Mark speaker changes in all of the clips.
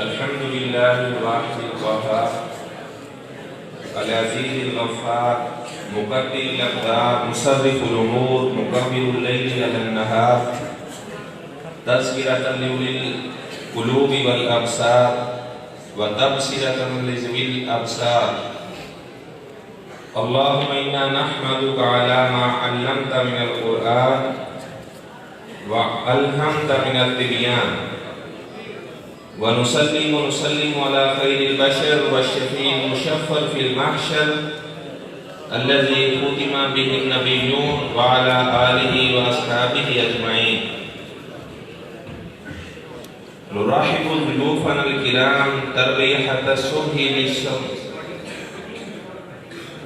Speaker 1: अल्हम्दुलिल्लाहिल वाहिदिल क़हार अल-अज़ीज़िल Ghaffar मुक़द्दिरिल अक़दार मुसर्रिफ़ुल उमूर मुकव्विरुल लैलि Alan नहार तज़किरतन लिउलिल क़ुलूबि वल अब्सार व तबसिरतन लिज़विल अब्सार। अल्लाहुम्मा इन्ना नहमदुका अला मा अल्लमता मिनल क़ुरआन व अल्हमता मिनत तिबयान व नुसल्लिमु अला खैरिल बशर व शफ़ीइल मुशफ़्फ़र फिल महशर अल्लज़ी ख़ुतिमा बिहिन नबिय्यून व अला आलिहि व अस्हाबिहि अजमईन। नुरहिबु ज़ुलूफ़नल किराम तरबियत सुब्हि लिश्शम्स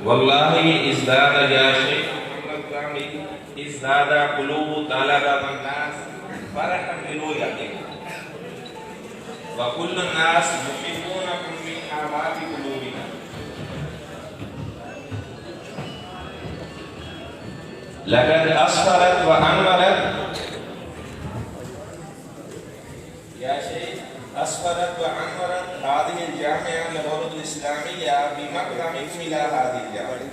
Speaker 1: वल्लाहि इज़्दादा या शेख मोहम्मद कामिल इज़्दादा क़ुलूबु तलबा वन्नास फ़रहन बिरुयतिक व कुल्लु नास युहिब्बूनकुम मिन आवाति क़ुलूबिना। लक़द अस्फ़रत व अनवरत या शेख अस्फ़रत व अनवरत हादिहिल जामिआ लुग़तुल इस्लामिय्या बिमक़दमिकुम इला हादिहिल जामिआ।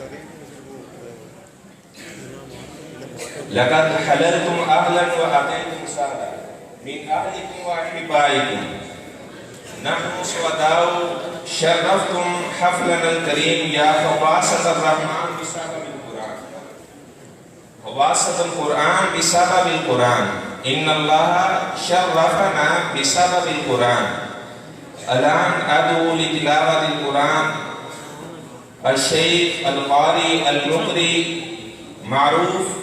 Speaker 1: लक़द हललतुम अहलन व अतैतुम सहला मिन अहलिकुम व अहिब्बाइकुम नहनु शुहदाउ शर्रफ़्तुम हफ़्लनल करीम या ख़वासतर रहमान बिसबबिल क़ुरआन ख़वासतुल क़ुरआन बिसबबिल क़ुरआन इन्नल्लाहा शर्रफ़ना बिसबबिल क़ुरआन अलान अदू लितिलावतिल क़ुरआन अश-शेख अल-क़ारी अल-मुक़री मारूफ़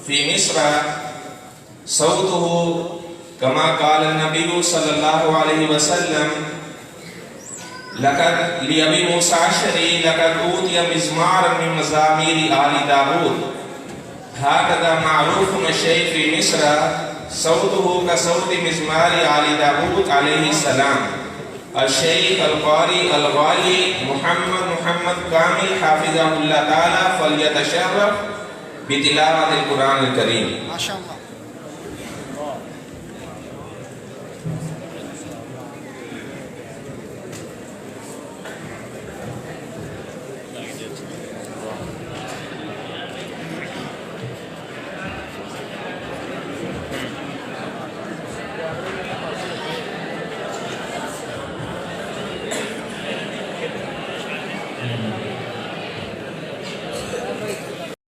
Speaker 1: फ़ी मिस्र सौतुहु कमा क़ाल नबी सल्लल्लाहु अलैहि वसल्लम लक़द लिअबी मूसा अशअरी लक़द ऊतिया मिज़मारन मिन मज़ामीर आलि दाऊद हाकज़ा मारूफ़ुन शेख फ़ी मिस्र सौतुहु कसौति मिज़मार आलि दाऊद अलैहि सलाम। अश-शेख अल-क़ारी अल-गाली मुहम्मद कामिल हाफ़िज़हुल्लाह ताला फ़ल्यतशर्रफ़ बितिलावतिल क़ुरआनिल करीम। माशाअल्लाह।